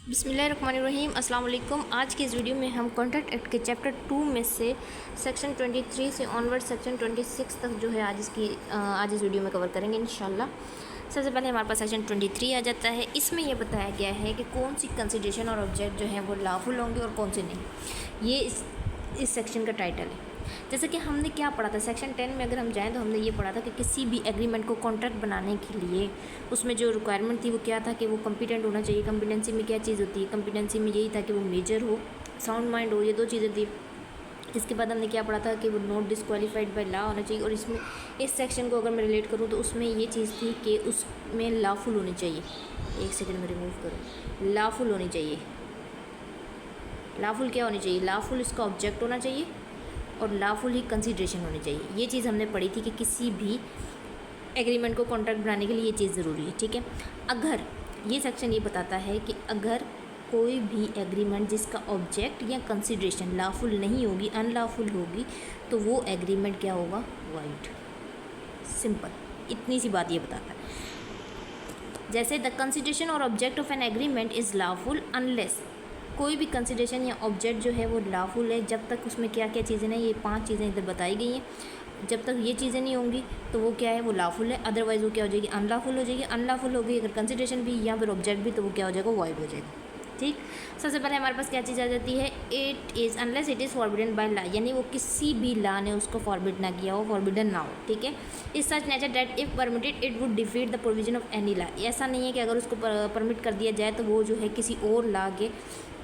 बिस्मिल्लाहिर्रहमानिर्रहीम अस्सलाम वालेकुम। आज के इस वीडियो में हम कॉन्ट्रैक्ट एक्ट के चैप्टर 2 में से सेक्शन 23 से ऑनवर्ड सेक्शन 26 तक जो है आज इस वीडियो में कवर करेंगे इंशाल्लाह। सबसे पहले हमारे पास सेक्शन 23 आ जाता है। इसमें यह बताया गया है कि कौन सी कंसिडरेशन और ऑब्जेक्ट जो है वो लॉफुल होंगे और कौन से नहीं। ये इस सेक्शन का टाइटल है। जैसे कि हमने क्या पढ़ा था सेक्शन 10 में, अगर हम जाएं तो हमने ये पढ़ा था कि किसी भी एग्रीमेंट को कॉन्ट्रैक्ट बनाने के लिए उसमें जो रिक्वायरमेंट थी वो क्या था कि वो कॉम्पिटेंट होना चाहिए। कॉम्पिटेंसी में क्या चीज़ होती है, कॉम्पिटेंसी में यही था कि वो मेजर हो, साउंड माइंड हो, ये दो चीज़ें थी। इसके बाद हमने क्या पढ़ा था कि वो नॉट डिस्क्वालीफाइड बाय लॉ होना चाहिए। और इसमें इस सेक्शन को अगर मैं रिलेट करूँ तो उसमें ये चीज़ थी कि उसमें लॉफुल होनी चाहिए। एक सेकेंड में रिमूव करूँ, लॉफुल होनी चाहिए। लॉफुल क्या होनी चाहिए, लॉफुल इसका ऑब्जेक्ट होना चाहिए और लॉफुल ही कंसिडरेशन होनी चाहिए। ये चीज़ हमने पढ़ी थी कि किसी भी एग्रीमेंट को कॉन्ट्रैक्ट बनाने के लिए ये चीज़ ज़रूरी है। ठीक है, अगर ये सेक्शन ये बताता है कि अगर कोई भी एग्रीमेंट जिसका ऑब्जेक्ट या कंसिडरेशन लॉफुल नहीं होगी, अनलॉफुल होगी, तो वो एग्रीमेंट क्या होगा, वाइड। सिंपल, इतनी सी बात ये बताता है। जैसे द कंसिडरेशन और object of an agreement is lawful unless, कोई भी कंसिडरेशन या ऑब्जेक्ट जो है वो लॉफुल है जब तक उसमें क्या क्या चीज़ें नहीं, ये 5 चीज़ें इधर बताई गई हैं। जब तक ये चीज़ें नहीं होंगी तो वो क्या है, वो लॉफुल है। अदरवाइज़ वो क्या हो जाएगी, अनलॉफुल हो जाएगी। अनलॉफुल हो गई अगर कंसिडरेशन भी या फिर ऑब्जेक्ट भी, तो वो क्या हो जाएगा, वाइड हो जाएगा। ठीक, सबसे पहले हमारे पास क्या चीज़ आ जाती है, it is unless it is forbidden by law, यानी वो किसी भी लॉ ने उसको फॉरबिड ना किया हो, फॉरबिडन ना हो। ठीक है, इस such nature that if permitted it would defeat the provision of any law. ऐसा नहीं है कि अगर उसको परमिट कर दिया जाए तो वो जो है किसी और लॉ के,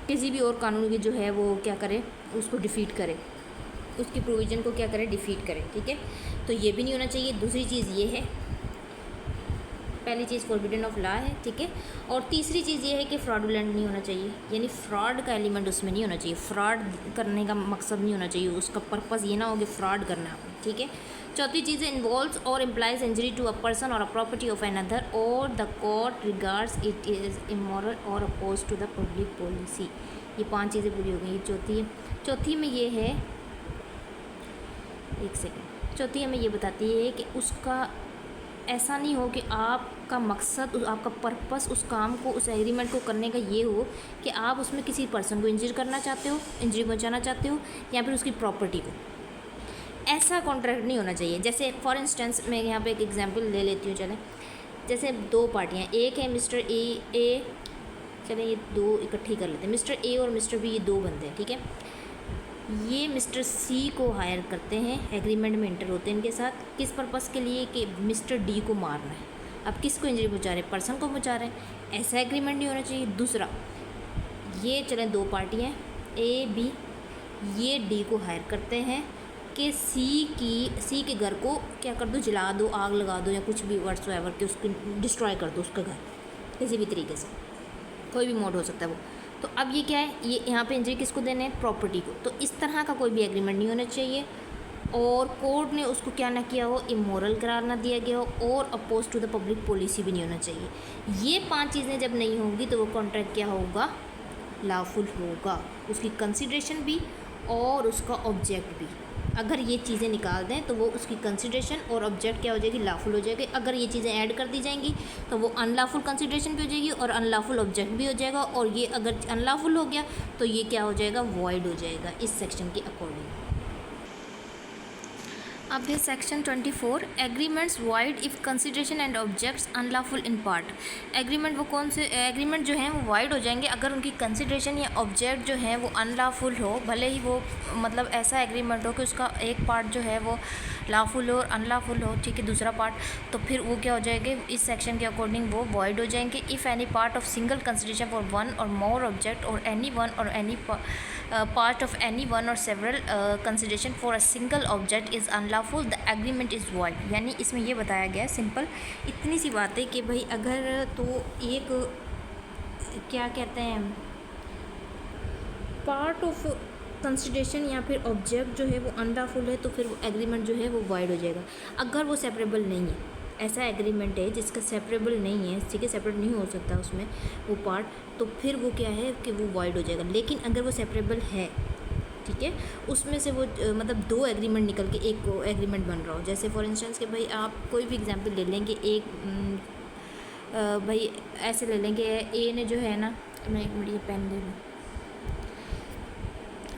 किसी भी और कानून की जो है वो क्या करे, उसको डिफीट करे, उसकी प्रोविज़न को क्या करे, डिफीट करे। ठीक है, तो ये भी नहीं होना चाहिए। दूसरी चीज़ ये है, पहली चीज़ फॉरबिडन ऑफ लॉ है। ठीक है, और तीसरी चीज़ ये है कि फ्रॉडुलेंट नहीं होना चाहिए, यानी फ्रॉड का एलिमेंट उसमें नहीं होना चाहिए। फ्रॉड करने का मकसद नहीं होना चाहिए, उसका पर्पज़ ये ना हो कि फ्रॉड करना है। ठीक है, चौथी चीज़ है इन्वॉल्व्स और implies injury to a person और अ प्रॉपर्टी ऑफ अनदर और the court regards it is immoral और opposed to the public policy. ये 5 चीज़ें पूरी हो गई। चौथी है, चौथी में ये है, एक सेकेंड, चौथी हमें ये बताती है कि उसका ऐसा नहीं हो कि आपका मकसद, आपका पर्पस उस काम को, उस एग्रीमेंट को करने का ये हो कि आप उसमें किसी पर्सन को इंजर करना चाहते हो, इंजरी पहुंचाना चाहते हो, या फिर उसकी प्रॉपर्टी को। ऐसा कॉन्ट्रैक्ट नहीं होना चाहिए। जैसे फॉर इंस्टेंस मैं यहाँ पे एक एग्जांपल ले लेती हूँ। चलें, जैसे 2 पार्टियाँ, एक है मिस्टर ए, चलें ये 2 इकट्ठी कर लेते हैं, मिस्टर ए और मिस्टर बी, ये 2 बंदे हैं। ठीक है, ये मिस्टर सी को हायर करते हैं, एग्रीमेंट में इंटर होते हैं इनके साथ, किस पर्पस के लिए, कि मिस्टर डी को मारना है। अब किसको इंजरी पहुंचा रहे हैं, पर्सन को पहुंचा रहे हैं। ऐसा एग्रीमेंट नहीं होना चाहिए। दूसरा, ये चलें 2 पार्टियाँ हैं, ए बी, ये डी को हायर करते हैं कि सी के घर को क्या कर दो, जला दो, आग लगा दो, या कुछ भी व्हाट्सएवर के उसको डिस्ट्रॉय कर दो, उसका घर किसी भी तरीके से, कोई भी मोड हो सकता है वो। तो अब ये क्या है, ये यहाँ पे इंजरी किसको देने हैं, प्रॉपर्टी को। तो इस तरह का कोई भी एग्रीमेंट नहीं होना चाहिए और कोर्ट ने उसको क्या ना किया हो, इमोरल करार ना दिया गया हो, और opposed to the public policy भी नहीं होना चाहिए। ये 5 चीज़ें जब नहीं होंगी तो वो कॉन्ट्रैक्ट क्या होगा, लॉफुल होगा। उसकी कंसिडरेशन भी और उसका ऑब्जेक्ट भी, अगर ये चीज़ें निकाल दें तो वो उसकी कंसिडरेशन और ऑब्जेक्ट क्या हो जाएगी, लॉफुल हो जाएगी। अगर ये चीज़ें ऐड कर दी जाएंगी तो वो अनलॉफुल कंसिडरेशन भी हो जाएगी और अनलॉफुल ऑब्जेक्ट भी हो जाएगा, और ये अगर अनलॉफुल हो गया तो ये क्या हो जाएगा, वॉइड हो जाएगा इस सेक्शन के अकॉर्डिंग। अब है section 24, agreements wide if consideration and objects unlawful in part. Agreement वो कौन से एग्रीमेंट जो हैं वो वाइड हो जाएंगे अगर उनकी कंसिडरेशन या ऑब्जेक्ट जो है वो अनलॉफुल हो, भले ही वो मतलब ऐसा एग्रीमेंट हो कि उसका एक पार्ट जो है वो लॉफुल हो और अनलॉफुल हो। ठीक है, दूसरा पार्ट, तो फिर वो क्या हो जाएंगे, इस सेक्शन के अकॉर्डिंग वो वॉइड हो जाएंगे। If any part of single consideration for one और मोर ऑब्जेक्ट और एनी वन और any part of any one or several consideration for a single object is unlawful, the agreement is void। यानी इसमें ये बताया गया है, सिंपल इतनी सी बात है कि भाई अगर तो एक क्या कहते हैं, पार्ट ऑफ कंसिडरेशन या फिर ऑब्जेक्ट जो है वो अनलॉफुल है तो फिर वो एग्रीमेंट जो है वो वाइड हो जाएगा। अगर वो सेपरेबल नहीं है, ऐसा एग्रीमेंट है जिसका सेपरेबल नहीं है, ठीक है, सेपरेट नहीं हो सकता उसमें वो पार्ट, तो फिर वो क्या है कि वो वॉइड हो जाएगा। लेकिन अगर वो सेपरेबल है, ठीक है, उसमें से वो मतलब 2 एग्रीमेंट निकल के एक एग्रीमेंट बन रहा हो। जैसे फॉर इंस्टेंस कि भाई आप कोई भी एग्जांपल ले लेंगे, एक भाई ऐसे ले लेंगे, ए ने जो है ना मैं एक मिनट ये पेन ले लूँ।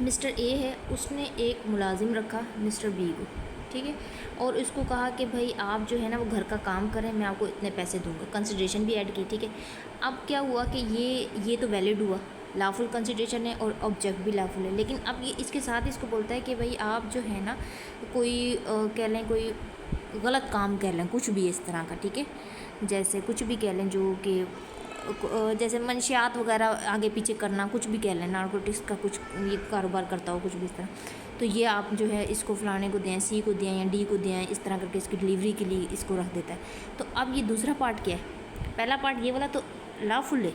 मिस्टर ए है, उसने एक मुलाजिम रखा मिस्टर बी को, ठीक है, और उसको कहा कि भाई आप जो है ना वो घर का काम करें, मैं आपको इतने पैसे दूंगा, कंसिडरेशन भी ऐड की, ठीक है। अब क्या हुआ कि ये तो वैलिड हुआ, लाफुल कंसिडरेशन है और ऑब्जेक्ट भी लाफुल है, लेकिन अब ये इसके साथ इसको बोलता है कि भाई आप जो है ना कोई कह लें कोई गलत काम कह लें, कुछ भी इस तरह का, ठीक है, जैसे कुछ भी कह लें जो कि जैसे मंशियात वगैरह आगे पीछे करना, कुछ भी कह लें, नारकोटिक्स का कुछ ये कारोबार करता हो, कुछ भी इस तरह, तो ये आप जो है इसको फलाने को दें, सी को दें या डी को दें, इस तरह करके इसकी डिलीवरी के लिए इसको रख देता है। तो अब ये दूसरा पार्ट क्या है, पहला पार्ट ये वाला तो लाफुल है,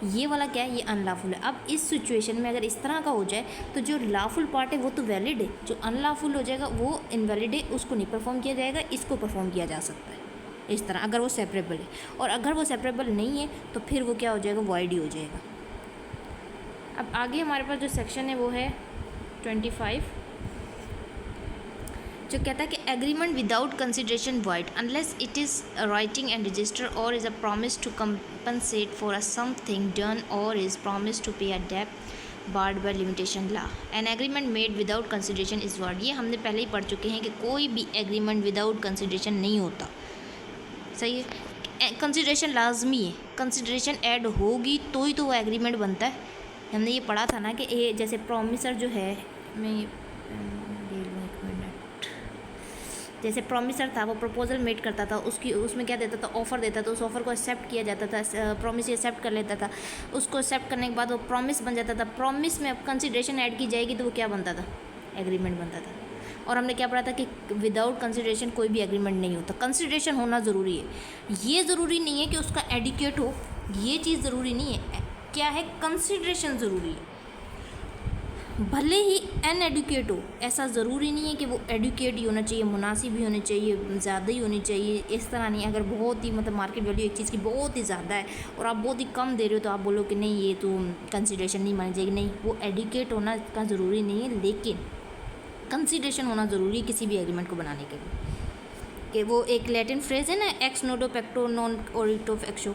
ये वाला क्या है, ये अनलाफुल है। अब इस सिचुएशन में अगर इस तरह का हो जाए तो जो लाफुल पार्ट है वो तो वैलिड है, जो अनलाफुल हो जाएगा वो इनवैलिड है, उसको नहीं परफॉर्म किया जाएगा, इसको परफॉर्म किया जा सकता है इस तरह, अगर वो सेपरेबल है। और अगर वो सेपरेबल नहीं है तो फिर वो क्या हो जाएगा, वॉइड ही हो जाएगा। अब आगे हमारे पास जो सेक्शन है वो है 25, जो कहता है कि agreement without consideration void unless it is writing and register और is a promise to compensate for a something done और is promise to pay a debt barred by limitation law. An agreement made without consideration is void. ये हमने पहले ही पढ़ चुके हैं कि कोई भी एग्रीमेंट विदाउट कंसिडरेशन नहीं होता, सही है। कंसिडरेशन लाजमी है, कंसिडरेशन ऐड होगी तो ही तो वो एग्रीमेंट बनता है। हमने ये पढ़ा था ना कि ये जैसे प्रॉमिसर जो है, मैं ले लूँ एक मिनट, जैसे प्रॉमिसर था वो प्रपोजल मेड करता था, उसमें क्या देता था, ऑफ़र देता था, उस ऑफ़र को एक्सेप्ट किया जाता था, प्रॉमिस एक्सेप्ट कर लेता था, उसको एक्सेप्ट करने के बाद वो प्रॉमिस बन जाता था। प्रॉमिस में अब कंसिडरेशन ऐड की जाएगी तो वो क्या बनता था, एग्रीमेंट बनता था। और हमने क्या पढ़ा था कि विदाउट कंसिडरेशन कोई भी एग्रीमेंट नहीं होता, कंसिडरेशन होना ज़रूरी है। ये ज़रूरी नहीं है कि उसका एडिक्वेट हो, ये चीज़ ज़रूरी नहीं है, क्या है, कंसिडरेशन ज़रूरी है। भले ही अनएडुकेट हो, ऐसा ज़रूरी नहीं है कि वो एडुकेट ही होना चाहिए, मुनासिब ही होनी चाहिए, ज़्यादा ही होनी चाहिए, इस तरह नहीं। अगर बहुत ही मतलब मार्केट वैल्यू एक चीज़ की बहुत ही ज़्यादा है और आप बहुत ही कम दे रहे हो तो आप बोलो कि नहीं ये तो कंसिडरेशन नहीं मानी जाएगी, नहीं, वो एडुकेट होना का ज़रूरी नहीं है, लेकिन कंसिडरेशन होना ज़रूरी है किसी भी एग्रीमेंट को बनाने के लिए। कि वो एक लैटिन फ्रेज़ है ना, एक्स नोडो पेक्टो नॉन ओरिटो एक्शो,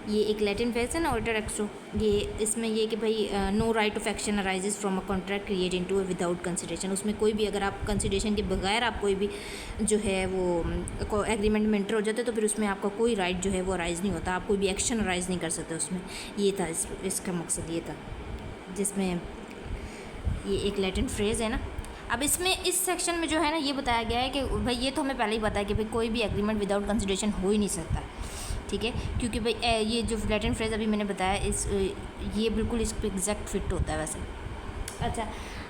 ये एक लैटिन फ्रेज है ना, ओरिटर एक्सो, ये इसमें ये कि भाई no right of action arises from a contract create into without consideration. उसमें कोई भी अगर आप कंसिडरेशन के बगैर आप कोई भी जो है वो एग्रीमेंट में एंटर हो जाते तो फिर उसमें आपका कोई राइट जो है वो अराइज़ नहीं होता, आप कोई भी एक्शन अराइज़ नहीं कर सकते उसमें। ये था इसका मकसद, ये था जिसमें ये एक लैटिन फ्रेज़ है ना। अब इसमें इस सेक्शन में जो है ना ये बताया गया है कि भाई ये तो हमें पहले ही पता है कि भाई कोई भी एग्रीमेंट विदाउट कंसिडरेशन हो ही नहीं सकता, ठीक है, क्योंकि भाई ये जो लैटिन फ्रेज अभी मैंने बताया ये बिल्कुल इस पर एग्जैक्ट फिट होता है वैसे। अच्छा,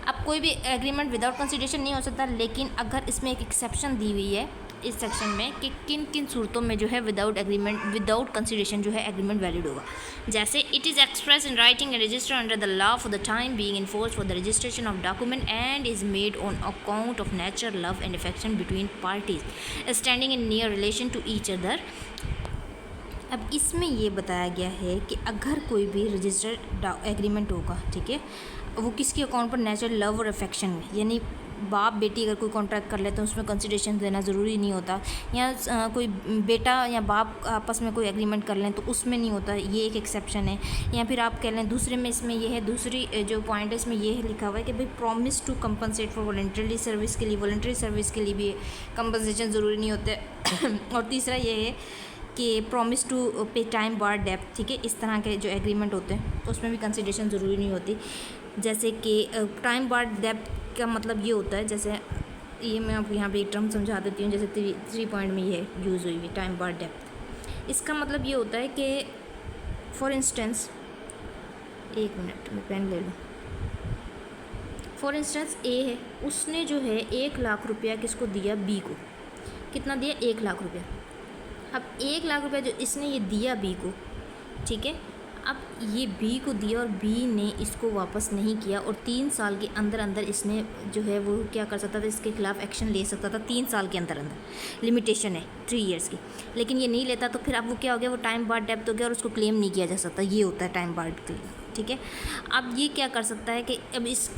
अब कोई भी एग्रीमेंट विदाउट कंसिडरेशन नहीं हो सकता, लेकिन अगर इसमें एक एक्सेप्शन दी हुई है इस सेक्शन में कि किन किन सूरतों में जो है विदाउट कंसिडरेशन जो है एग्रीमेंट वैलिड होगा। जैसे it is express in writing and register under the law for the time being in force for the registration of document and is made on account of nature love and affection between parties standing in near relation to each other. अब इसमें ये बताया गया है कि अगर कोई भी रजिस्टर्ड एग्रीमेंट होगा, ठीक है, वो किसके अकाउंट पर, नेचुरल लव और अफेक्शन में, यानी बाप बेटी अगर कोई कॉन्ट्रैक्ट कर लेते हैं उसमें कंसिडरेशन देना ज़रूरी नहीं होता, या कोई बेटा या बाप आपस में कोई एग्रीमेंट कर लें तो उसमें नहीं होता, ये एक एक्सेप्शन है। या फिर आप कह लें दूसरे में इसमें ये है, दूसरी जो पॉइंट है इसमें ये लिखा हुआ है कि भाई promise to compensate for voluntary service के लिए, वॉलंटरी सर्विस के लिए भी कंपनसेशन ज़रूरी नहीं होते। और तीसरा ये है कि प्रॉमिस टू पे टाइम बार्ड डेप्थ, ठीक है, इस तरह के जो एग्रीमेंट होते हैं तो उसमें भी कंसिडरेशन ज़रूरी नहीं होती। जैसे कि टाइम बार्ड डेप्थ का मतलब ये होता है, जैसे ये मैं आपको यहाँ पे एक टर्म समझा देती हूँ, जैसे 3 पॉइंट में ये यूज़ हुई हुई टाइम बार्ड डेप्थ। इसका मतलब ये होता है कि फॉर इंस्टेंस, एक मिनट मैं पेन ले लूँ। फॉर इंस्टेंस ए है, उसने जो है 1 लाख रुपया किसको दिया, बी को। कितना दिया, 1 लाख रुपया। अब 1 लाख रुपया जो इसने ये दिया बी को, ठीक है, अब ये बी को दिया और बी ने इसको वापस नहीं किया और 3 साल के अंदर अंदर इसने जो है वो क्या कर सकता था, इसके खिलाफ एक्शन ले सकता था 3 साल के अंदर अंदर, लिमिटेशन है 3 इयर्स की, लेकिन ये नहीं लेता तो फिर अब वो क्या हो गया, वो टाइम बार्ड डेप्थ हो गया और उसको क्लेम नहीं किया जा सकता, ये होता है टाइम बार्ड क्लेम, ठीक है। अब ये क्या कर सकता है कि अब इस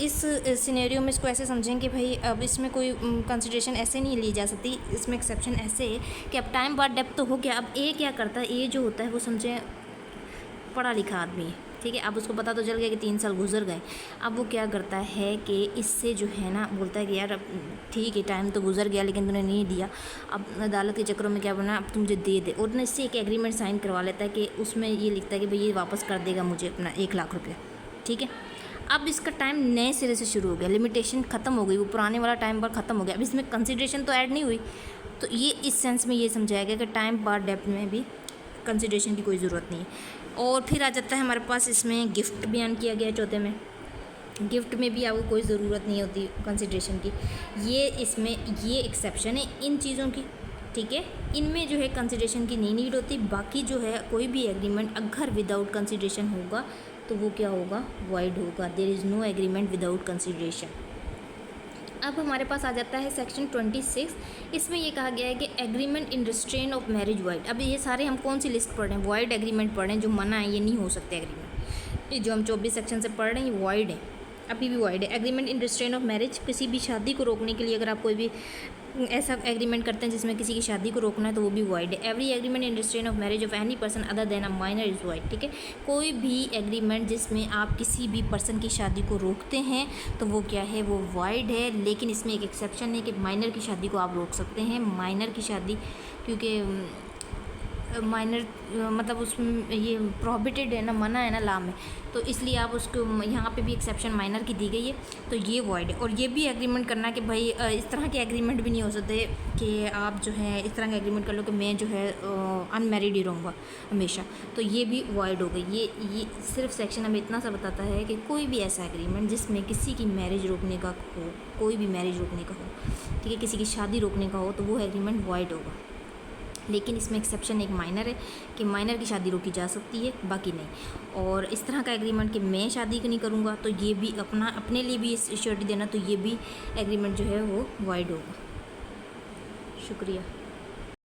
सिनेरियो में इसको ऐसे समझें कि भाई अब इसमें कोई कंसिडरेशन ऐसे नहीं ली जा सकती, इसमें एक्सेप्शन ऐसे है कि अब टाइम बार्ड डेप्थ तो हो गया। अब ए क्या करता है, ए जो होता है वो समझें पढ़ा लिखा आदमी है, ठीक है। अब उसको पता तो चल गया कि 3 साल गुजर गए। अब वो क्या करता है कि इससे जो है ना बोलता है कि यार अब ठीक है टाइम तो गुजर गया लेकिन तूने नहीं दिया, अब अदालत के चक्रों में क्या बना, अब तू मुझे दे दे। और ना इससे एक एग्रीमेंट साइन करवा लेता है कि उसमें ये लिखता है कि भाई ये वापस कर देगा मुझे अपना 1 लाख रुपया, ठीक है। अब इसका टाइम नए सिरे से शुरू हो गया, लिमिटेशन ख़त्म हो गई, वो पुराने वाला टाइम बार ख़त्म हो गया। अब इसमें कंसिडरेशन तो ऐड नहीं हुई, तो ये इस सेंस में ये समझाया गया कि टाइम बार डेप्थ में भी कंसिडरेशन की कोई ज़रूरत नहीं है। और फिर आ जाता है हमारे पास इसमें गिफ्ट बयान किया गया है चौथे में। गिफ्ट में भी आपको कोई ज़रूरत नहीं होती कंसिडरेशन की, ये इसमें ये एक्सेप्शन है इन चीज़ों की, ठीक है। इनमें जो है कंसिडरेशन की नहीं नीड होती। बाकी जो है कोई भी एग्रीमेंट अगर विदाउट कंसिडरेशन होगा तो वो क्या होगा, वॉइड होगा। There is no agreement without consideration. अब हमारे पास आ जाता है सेक्शन 26। इसमें ये कहा गया है कि agreement in restrain of marriage void. अब ये सारे हम कौन सी लिस्ट पढ़ रहे हैं, वॉइड एग्रीमेंट पढ़ रहे हैं, जो मना है ये नहीं हो सकते एग्रीमेंट। ये जो हम 24 सेक्शन से पढ़ रहे हैं ये वॉइड है, अभी भी वॉइड है। Agreement in restrain of marriage, किसी भी शादी को रोकने के लिए अगर आप कोई भी ऐसा एग्रीमेंट करते हैं जिसमें किसी की शादी को रोकना है तो वो भी वॉइड है। Every agreement in restrain of marriage of any person other than a minor is void, ठीक है। कोई भी एग्रीमेंट जिसमें आप किसी भी पर्सन की शादी को रोकते हैं तो वो क्या है, वो वॉइड है। लेकिन इसमें एक एक्सेप्शन है कि माइनर की शादी को आप रोक सकते हैं। माइनर की शादी, क्योंकि माइनर मतलब उसमें ये प्रोहिबिटेड है ना, मना है ना लॉ में, तो इसलिए आप उसको यहाँ पे भी एक्सेप्शन माइनर की दी गई है, तो ये वॉइड है। और ये भी एग्रीमेंट करना कि भाई इस तरह के एग्रीमेंट भी नहीं हो सकते कि आप जो है इस तरह का एग्रीमेंट कर लो कि मैं जो है अनमैरिड ही रहूँगा हमेशा, तो ये भी वॉइड हो गई। ये सिर्फ सेक्शन हमें इतना सा बताता है कि कोई भी ऐसा एग्रीमेंट जिसमें किसी की मैरिज रोकने का हो, कोई भी मैरिज रोकने का हो, ठीक है, किसी की शादी रोकने का हो, तो वो एग्रीमेंट वॉइड होगा। लेकिन इसमें एक्सेप्शन एक माइनर है कि माइनर की शादी रोकी जा सकती है, बाकी नहीं। और इस तरह का एग्रीमेंट कि मैं शादी नहीं करूँगा तो ये भी अपने लिए भी श्योरिटी देना, तो ये भी एग्रीमेंट जो है वो वॉइड होगा। शुक्रिया।